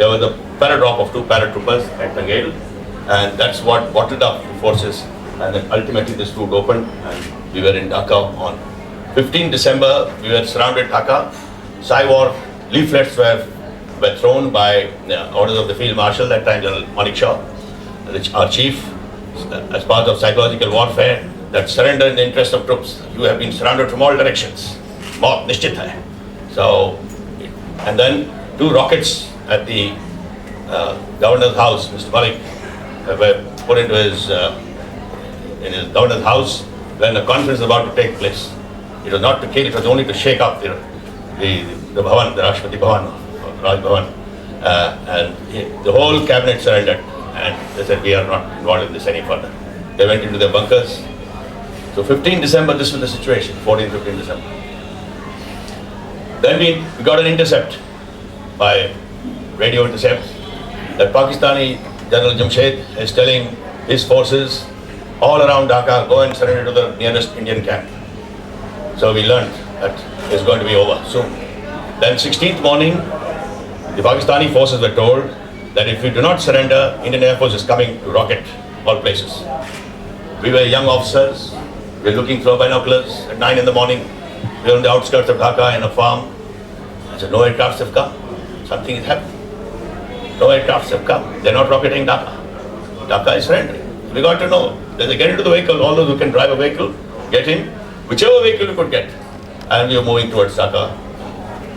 there was a paradrop of 2 paratroopers at Tangale, and that's what bottled up the forces. And then ultimately this route opened, and we were in Dhaka on 15 December. We were surrounded Dhaka. Psy-war leaflets were thrown by orders of the Field Marshal, that time General Manik Shah, our chief, as part of psychological warfare, that surrender in the interest of troops. You have been surrounded from all directions. Maut nishchit hai. So, and then 2 rockets at the governor's house, Mr. Malik, were put into his governor's house when a conference was about to take place. It was not to kill, it was only to shake up the Bhavan, the Rashtrapati Bhavan, Raj Bhavan, and the whole cabinet surrendered, and they said, we are not involved in this any further. They went into their bunkers. So 15 December, this was the situation, 15 December. Then we got an intercept by radio intercept that Pakistani General Jamshed is telling his forces all around Dhaka, go and surrender to the nearest Indian camp. So we learned that it's going to be over soon. Then 16th morning, the Pakistani forces were told that if we do not surrender, Indian Air Force is coming to rocket all places. We were young officers, we were looking through binoculars at 9 in the morning. We were on the outskirts of Dhaka in a farm. I said, no aircrafts have come. Something is happening. No aircrafts have come. They're not rocketing Dhaka. Dhaka is surrendering. We got to know. They get into the vehicle, all those who can drive a vehicle, get in, whichever vehicle you could get. And we were moving towards Dhaka.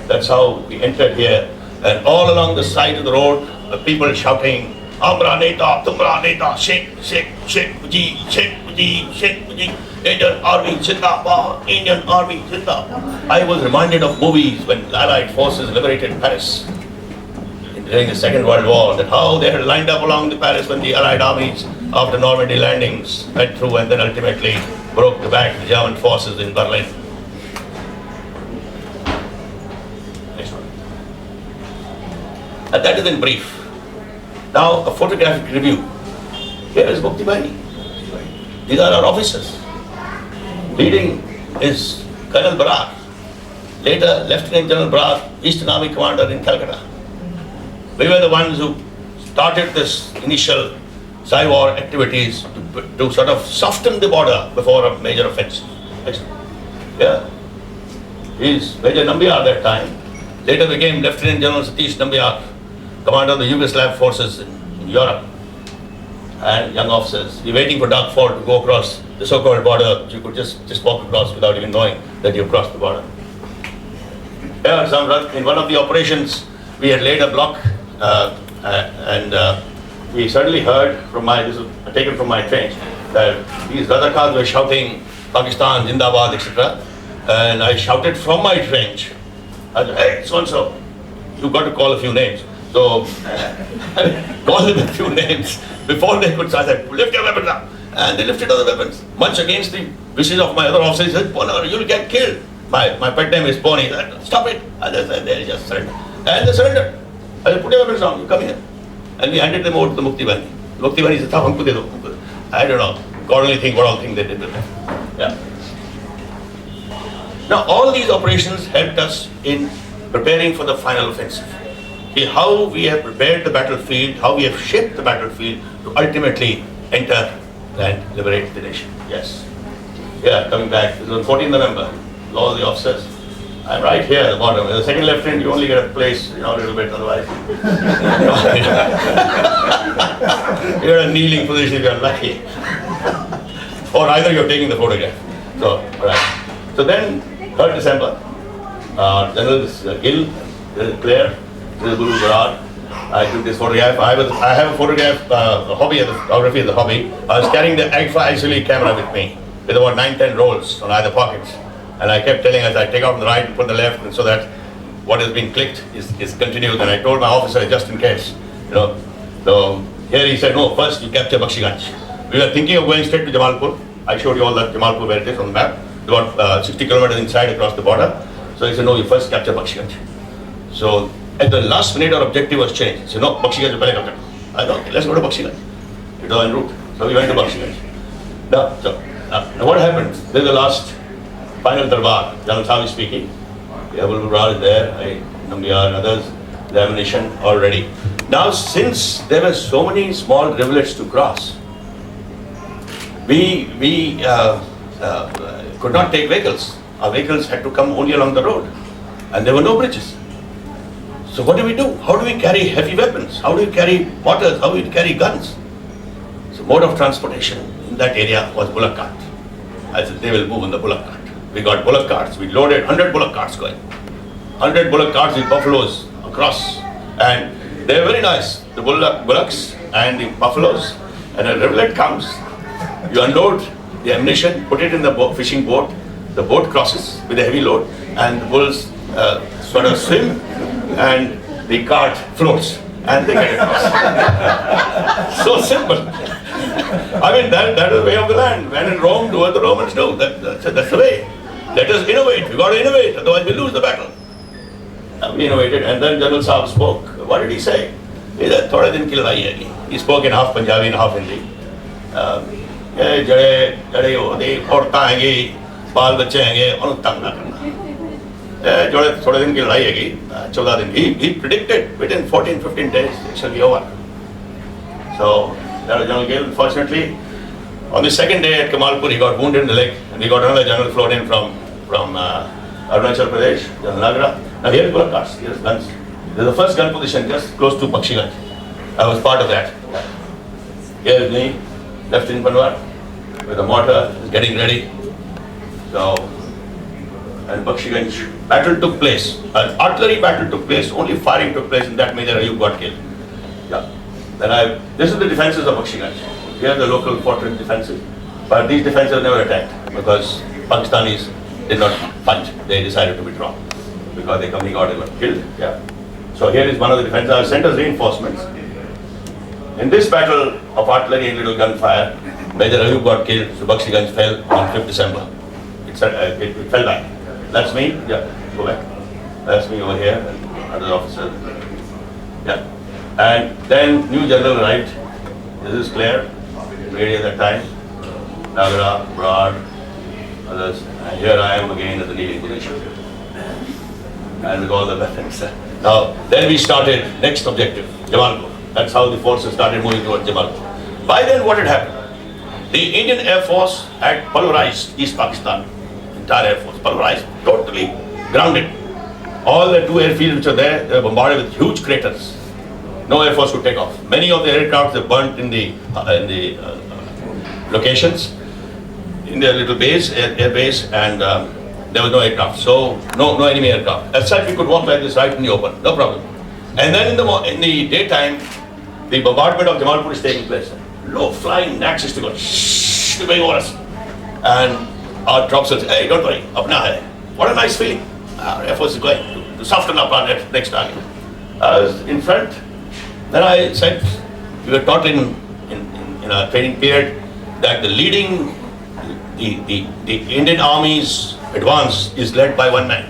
That's how we entered here. And all along the side of the road, the people shouting, Amra Neta, Tumra Neta, Sheikh, Sheikh, Sheikh Muji, Sheikh Muji, Sheikh Muji, Indian Army Zindabad, Indian Army Zindabad. I was reminded of movies when Allied forces liberated Paris during the Second World War, that how they had lined up along the Paris when the Allied armies, after Normandy landings, went through and then ultimately broke the back the German forces in Berlin. Next one. And that is in brief. Now, a photographic review. Here is Mukti Bhai. These are our officers. Leading is Colonel Brar, later Lieutenant General Brar, Eastern Army Commander in Calcutta. We were the ones who started this initial Psy-war activities to sort of soften the border before a major offensive. Yeah. He's Major Nambiar that time. Later became Lieutenant General Satish Nambiar, commander of the Yugoslav forces in Europe. And young officers, you're waiting for dark fall to go across the so-called border, which you could just walk across without even knowing that you've crossed the border. In one of the operations, we had laid a block, and we suddenly heard from this was taken from my trench, that these Razakars were shouting Pakistan, Zindabad, etc. And I shouted from my trench, I said, hey, so-and-so, you've got to call a few names. So I called them a few names before they could start. I said, lift your weapons up. And they lifted other weapons. Much against the wishes of my other officers, he said, Pona, you'll get killed. My pet name is Pony. He said, stop it. And they said, they just surrendered. And they surrendered. I said, put your weapons down, you come here. And we handed them over to the Mukti Bani. Mukti Bani said, humko de do. I don't know. God only think what all thing they did with them. Yeah. Now, all these operations helped us in preparing for the final offensive. How we have prepared the battlefield, how we have shaped the battlefield to ultimately enter and liberate the nation. Yes. Yeah, coming back. This was on 14th November. All the officers. I'm right here at the bottom. As a second lieutenant, you only get a place, a little bit, otherwise. You're in a kneeling position if you're lucky. Or either you're taking the photograph. So, right. So then, 3rd December, General Gill, Claire, Guru Barad, I took this photograph. I have a photograph, photography as a hobby. I was carrying the Agfa ISOLE camera with me, with about 9-10 rolls on either pockets. And I kept telling us, I take out on the right and put on the left, and so that what has been clicked is continued. And I told my officer, just in case, So here he said, no, first you capture Bakshiganj. We were thinking of going straight to Jamalpur. I showed you all that Jamalpur where it is on the map. About 60 kilometers inside across the border. So he said, no, you first capture Bakshiganj. So at the last minute, our objective was changed. He said, no, Bakshiganj will capture. I thought, okay, let's go to Bakshiganj. It was en route. So we went to Bakshiganj. Now what happened? This is the last final darbar. General Saab is speaking. Abul Brar is there, Nambiar and others. The ammunition all ready. Now, since there were so many small rivulets to cross, we could not take vehicles. Our vehicles had to come only along the road, and there were no bridges. So what do we do? How do we carry heavy weapons? How do we carry mortars? How do we carry guns? So mode of transportation in that area was bullock cart. I said, they will move on the bullock cart. We got bullock carts. We loaded 100 bullock carts going. 100 bullock carts with buffaloes across. And they were very nice, the bullocks and the buffaloes. And a rivulet comes, you unload the ammunition, put it in the fishing boat. The boat crosses with a heavy load, and the bulls sort of swim, and the cart floats, and they get across. So simple. I mean, that is the way of the land. When in Rome, do what the Romans do. That's the way. Let us innovate. We've got to innovate, otherwise we lose the battle. We innovated, and then General Saab spoke. What did he say? He said, "Thoda din ki ladai hai." He spoke in half Punjabi and half Hindi. जड़े औरतां हैंगी, बाल बच्चे हैंगे, उन्हें तंग ना करना। जोड़े थोड़े दिन की लड़ाई हैगी, 14 दिन। He predicted within 14-15 days it shall be over. So that was General Gill. Unfortunately, on the second day at Kamalpur, he got wounded in the leg, and we got another general flown in from Arunachal Pradesh, General Nagra. Now here is bullock carts, here is guns. This is the first gun position just close to Bakshiganj. I was part of that. Here is me, left in Panwar, with a mortar, getting ready. So, and Bakshiganj battle took place. An artillery battle took place, only firing took place, and that Major Ayub got killed. Yeah. Then this is the defenses of Bakshiganj. Here are the local fortress defenses. But these defenses never attacked because Pakistanis did not fight. They decided to withdraw because the company got killed. Yeah. So here is one of the defenses. I sent as reinforcements. In this battle of artillery and little gunfire, Major Ayub got killed, so Bakshiganj fell on 5th December. It fell back. That's me. Yeah, go back. That's me over here, and other officers. Yeah. And then new general arrived. This is Claire, ready at that time. Nagra, Brad, others. And here I am again at the leading position. And with all the weapons. Now, then we started next objective, Jamalpur. That's how the forces started moving towards Jamalpur. By then, what had happened? The Indian Air Force had pulverized East Pakistan. Entire Air Force, pulverized, totally grounded. All the two airfields which are there, they were bombarded with huge craters. No Air Force could take off. Many of the aircrafts were burnt in the locations, in their little base, air base, and there was no aircraft. So no enemy aircraft. As such, we could walk like this right in the open, no problem. And then in the daytime, the bombardment of Jamalpur is taking place. Low flying Axis to go shh, going over us. And our troops said, "Hey, don't worry, apna hai." What a nice feeling. Our Air Force is going to soften up our next target. I was in front. Then I said, we were taught in our training period that the Indian Army's advance is led by one man.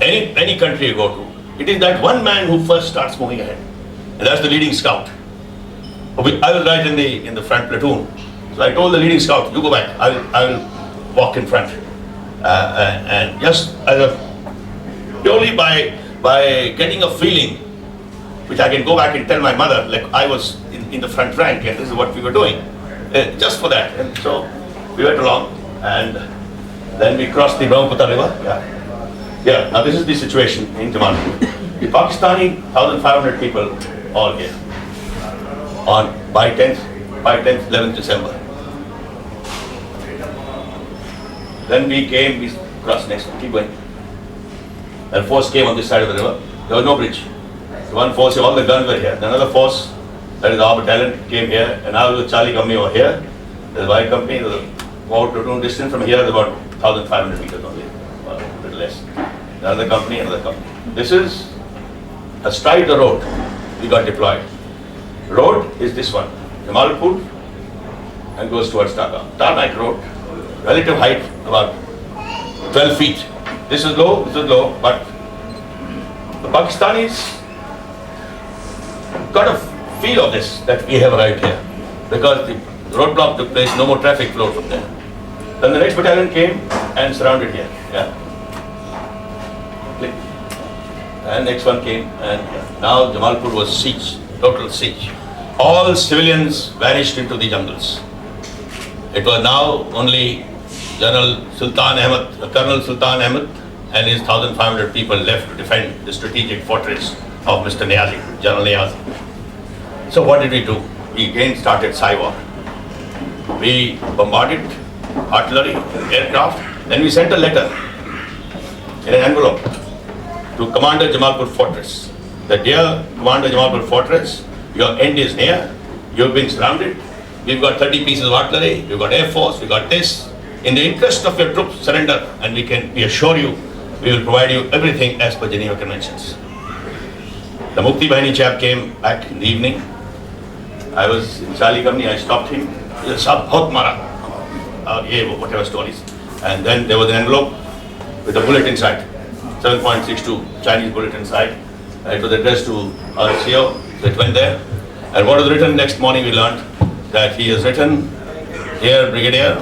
Any country you go to, it is that one man who first starts moving ahead, and that's the leading scout. I was right in the front platoon, so I told the leading scout, "You go back. I will walk in front." And just purely by getting a feeling, which I can go back and tell my mother, like I was in the front rank, and this is what we were doing, just for that. And so we went along, and then we crossed the Brahmaputra River. Yeah. Now this is the situation in Jamalpur. The Pakistani 1,500 people all here by 10th, 11th December. Then we crossed next, keep going. And force came on this side of the river. There was no bridge. So one force, all the guns were here. Another force, that is our battalion, came here, and now the Charlie company over here. There's Y company, there's about platoon distance from here, about 1,500 meters only, or a little less. Another company. This is astride the road we got deployed. Road is this one, Jamalpur, and goes towards Dhaka. Tarmac road, relative height about 12 feet. This is low, but the Pakistanis got a feel of this, that we have arrived here, because the roadblock took place, no more traffic flowed from there. Then the next battalion came and surrounded here. Yeah. And next one came, and now Jamalpur was siege, total siege. All civilians vanished into the jungles. It was now only Colonel Sultan Ahmed and his 1,500 people left to defend the strategic fortress of Mr. Niazi, General Niazi. So what did we do? We again started Cyber. We bombarded artillery, aircraft, then we sent a letter in an envelope to Commander Jamalpur Fortress. That dear Commander Jamalpur Fortress, your end is near, you've been surrounded, we've got 30 pieces of artillery, we've got air force, we've got this. In the interest of your troops, surrender, and we assure you, we will provide you everything as per Geneva Conventions. The Mukti Bahini chap came back in the evening. I was in Charlie company, I stopped him. He said, "Sab bahut mara," whatever stories. And then there was an envelope with a bullet inside, 7.62 Chinese bullet inside. It was addressed to our CEO. So it went there. And what was written next morning, we learned that he has written, "Dear Brigadier,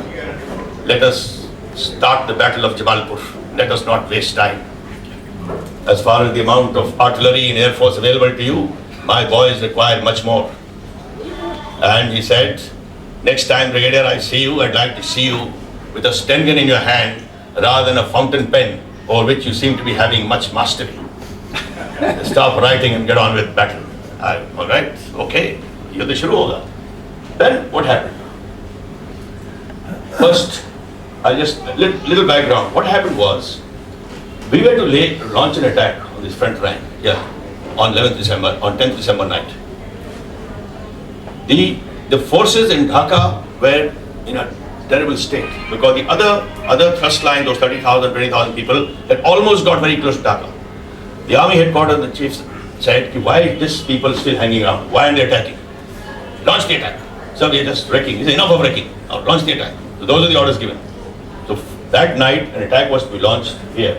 let us start the Battle of Jabalpur. Let us not waste time. As far as the amount of artillery and air force available to you, my boys require much more." And he said, "Next time, Brigadier, I see you, I'd like to see you with a Sten gun in your hand rather than a fountain pen, over which you seem to be having much mastery. Stop writing and get on with battle." All right, okay, yudh shuru hoga. Then what happened? First, little background. What happened was, we were to launch an attack on this front line, on 10th December night. The forces in Dhaka were in a terrible state because the other thrust line, those 30,000, 20,000 people, had almost got very close to Dhaka. The army headquarters, the chiefs said, "Why are these people still hanging around? Why aren't they attacking? Launch the attack." So we are just wrecking. He said, "Enough of wrecking. Now launch the attack." So those are the orders given. So that night, an attack was to be launched here.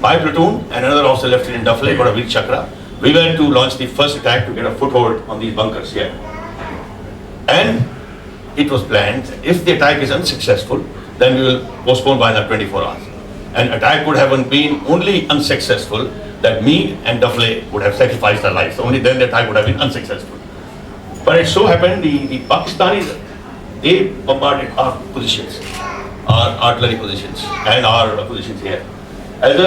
My platoon and another officer, Lieutenant Duffley, got a Veer Chakra. We were to launch the first attack to get a foothold on these bunkers here. And it was planned, if the attack is unsuccessful, then we will postpone by another 24 hours. An attack would have been only unsuccessful that me and Duffley would have sacrificed our lives. Only then the attack would have been unsuccessful. But it so happened the Pakistanis, they bombarded our positions, our artillery positions, and our positions here. As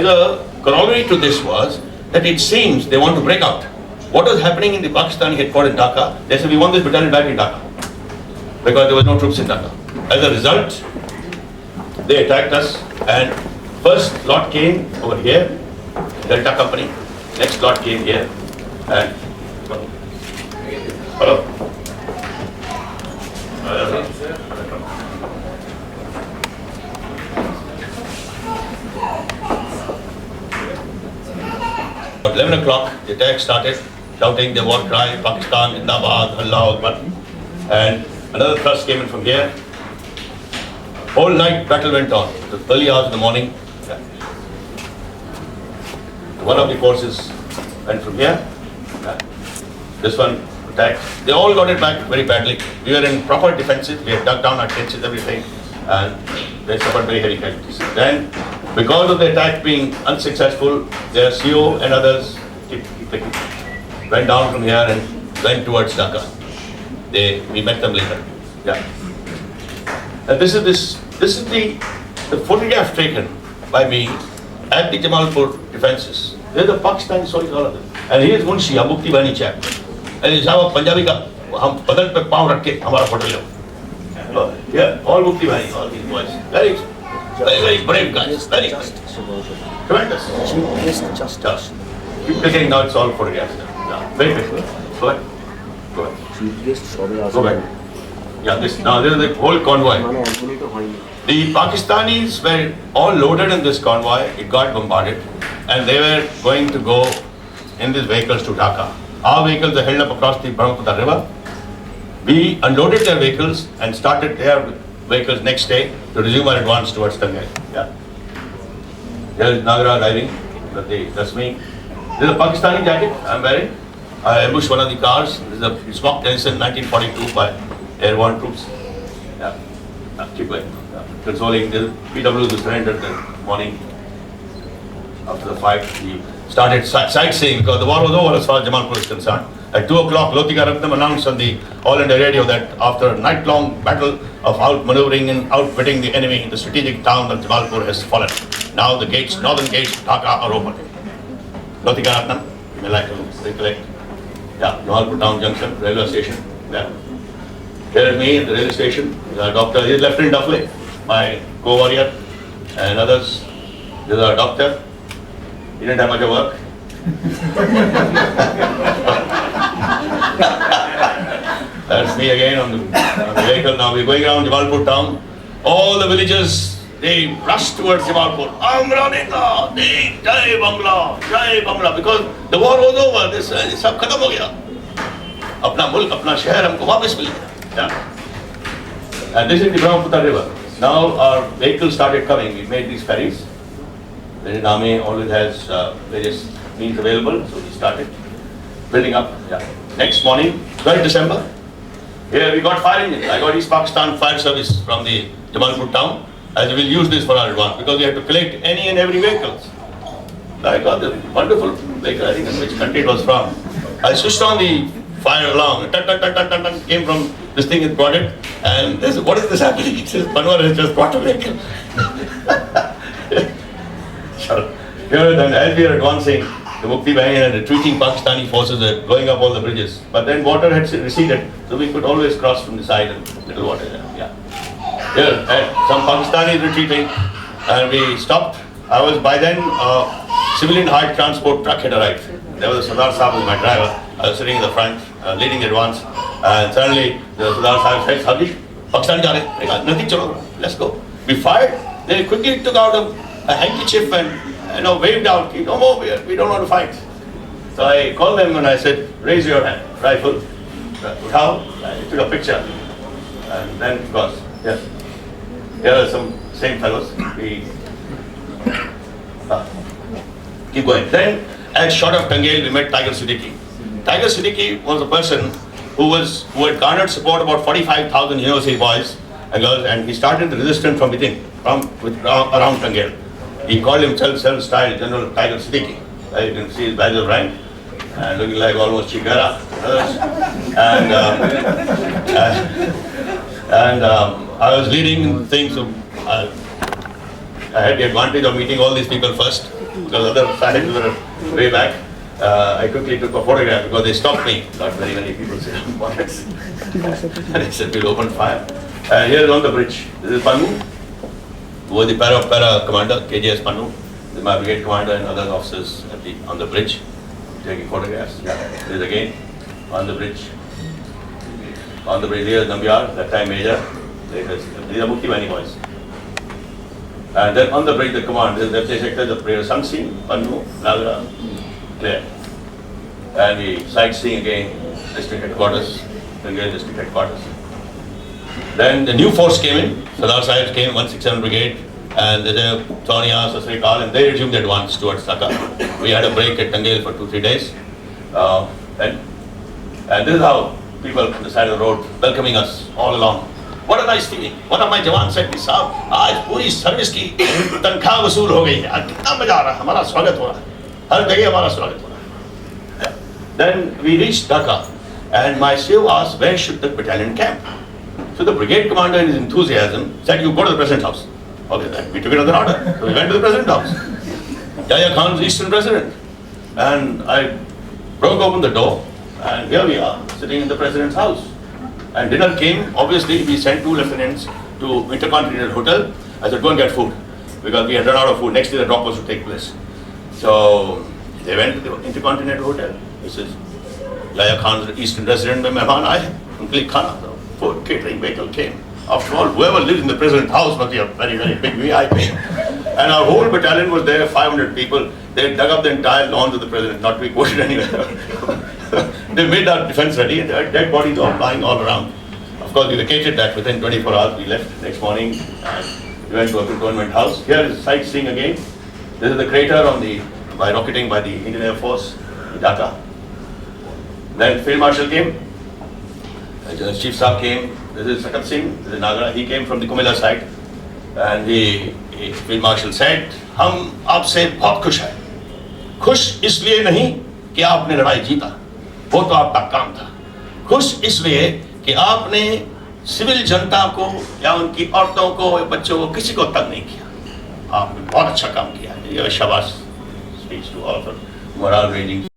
a corollary to this was that it seems they want to break out. What was happening in the Pakistani headquarters in Dhaka? They said, "We want this battalion back in Dhaka," because there was no troops in Dhaka. As a result, they attacked us, and first lot came over here, Delta Company. Next lot came here, and hello. At 11 o'clock, the attack started, shouting the war cry, "Pakistan, Zindabad, Allah Akbar." And another thrust came in from here. Whole night battle went on. The early hours in the morning, one of the forces went from here. This one attacked. They all got it back very badly. We were in proper defensive. We had dug down our trenches, everything, and they suffered very heavy casualties. Then, because of the attack being unsuccessful, their CO and others went down from here and went towards Dhaka. We met them later. And this is the photograph taken by me at the Jamalpur defences. They're the Pakistani soldiers, all of them. And he is Munshi, a Mukti Bahini chap. And he's now a Punjabi ka, hum badan pe pav rakh ke hamara photo le. Yeah, all Mukti Bahini, all these boys. Very, very brave guys. Very tremendous. Just. Keep clicking, now it's all photographs. Very quick. Go ahead. Go back. Yeah, this is the whole convoy. The Pakistanis were all loaded in this convoy. It got bombarded, and they were going to go in these vehicles to Dhaka. Our vehicles are held up across the Brahmaputra River. We unloaded their vehicles and started their vehicles next day to resume our advance towards Tangai. Here is Nagara driving. That's me. This is a Pakistani jacket I'm wearing. I ambushed one of the cars. This is a Smock Tennyson 1942 by airborne troops. Keep going. Consoling the PWs who surrendered the morning after the fight. The started sightseeing because the war was over as far as Jamalpur is concerned. At 2 o'clock, Lotika Ratnam announced on the All India radio that after a night-long battle of outmaneuvering and outwitting the enemy, the strategic town of Jamalpur has fallen. Now the gates, northern gates of Dhaka are open. Lotika Ratnam, you may like to recollect. Yeah, Jamalpur town junction, railway station. Yeah. Here is me at the railway station. Doctor, this is Lieutenant Duffley, my co-warrior, and others. This is our doctor. He didn't have much of work. That's me again on the vehicle. Now we're going around Jamalpur town. All the villagers, they rush towards Jamalpur. Amranita, Jai Bangla, Jai Bangla. Because the war was over. This सब खत्म हो गया. अपना मुल्क, अपना शहर हमको वापस मिल गया. Yeah. And this is the Brahmaputra river. Now our vehicles started coming. We made these ferries. The Indian Army always has various means available, so we started building up. Yeah. Next morning, 12th December, here we got fire engines. I got East Pakistan Fire Service from the Jamalpur town, as we will use this for our advance because we have to collect any and every vehicles. I got the wonderful vehicle, I think in which country it was from. I switched on the fire alarm, came from this thing, it brought it, and this, what is this happening? It says, Panwar has just brought a vehicle. Here then, as we are advancing, the Mukti Bahini and retreating Pakistani forces are going up all the bridges. But then water had receded, so we could always cross from the side and little water there. Yeah. Here, some Pakistanis retreating, and we stopped. I was by then, civilian hard transport truck had arrived. There was a Sardar Sahib was my driver. I was sitting in the front, leading the advance, and suddenly the Sardar Sahib said, Sabi, Pakistan ja rahe. Nothing, chalo, let's go. We fired. They quickly took out a handkerchief and waved out, no more, we don't want to fight. So I called them and I said, raise your hand, rifle. How? I took a picture. And then, of course, yes. Here are some same fellows. We keep going. Then, at short of Tangail, we met Tiger Siddiqui. Tiger Siddiqui was a person who had garnered support about 45,000 university boys and girls, and he started the resistance from within, around Tangail. He called himself self-styled General Tiger Siddiqui. You can see his badge of rank, and looking like almost Chigara. And I was leading things. So I had the advantage of meeting all these people first, because other sahibs were way back. I quickly took a photograph because they stopped me. Not very many people say, and they said, we'll open fire. And here is on the bridge. This is Pannu. Who was the para commander, KJS Pannu, my brigade commander and other officers on the bridge, taking photographs. Yeah. This is again on the bridge. On the bridge, here is Nambiar, that time Major. These are Mukti Bahini boys. And then on the bridge, the command, this is Deputy Secretary of Prayer, Samsi, Pannu, Nagra, Claire. And we sightseeing again, district headquarters, Tangail district headquarters. Then the new force came in, Sardar Sahibs came, 167 Brigade, and there's a Sonia, Sasrikal, and they resumed the advance towards Dhaka. We had a break at Tangail for 2-3 days. And this is how people on the side of the road welcoming us all along. What a nice feeling. One of my jawans said, Sahab, aaj puri service ki tankha vasool ho gayi hai. Kitna maza aa raha, hamara swagat ho raha. Har jagah hamara swagat ho raha. Then we reached Dhaka, and my CEO asked, where should the battalion camp? So the brigade commander in his enthusiasm said, you go to the president's house. Okay, then we took it on the order. So we went to the president's house. Yahya Khan's eastern president. And I broke open the door, and here we are, sitting in the president's house. And dinner came, obviously we sent 2 lieutenants to Intercontinental Hotel. I said, go and get food, because we had run out of food. Next day the drop was to take place. So they went to the Intercontinental Hotel. This is Yahya Khan's eastern resident, mein mehman aaye, unke liye khana. Food catering vehicle came. After all, whoever lives in the president's house must be a very, very big VIP. And our whole battalion was there, 500 people. They dug up the entire lawns of the president, not to be quoted anywhere. They made our defense ready, and there are dead bodies all lying all around. Of course, we vacated that within 24 hours. We left next morning and we went to a cantonment house. Here is sightseeing again. This is the crater by rocketing by the Indian Air Force in Dhaka. Then Field Marshal came. Chief Saab came. This is Sakat Singh, this is Nagra. He came from the Kumila side, and the Field Marshal said, "Hum aapse bahut khush hai." खुश इसलिए नहीं कि आपने लड़ाई जीता, वो तो आपका काम था। खुश इसलिए कि आपने सिविल जनता को या उनकी औरतों को या बच्चों को किसी को तंग नहीं किया। आपने बहुत अच्छा काम किया। शाबाश, speech to all for moral raising.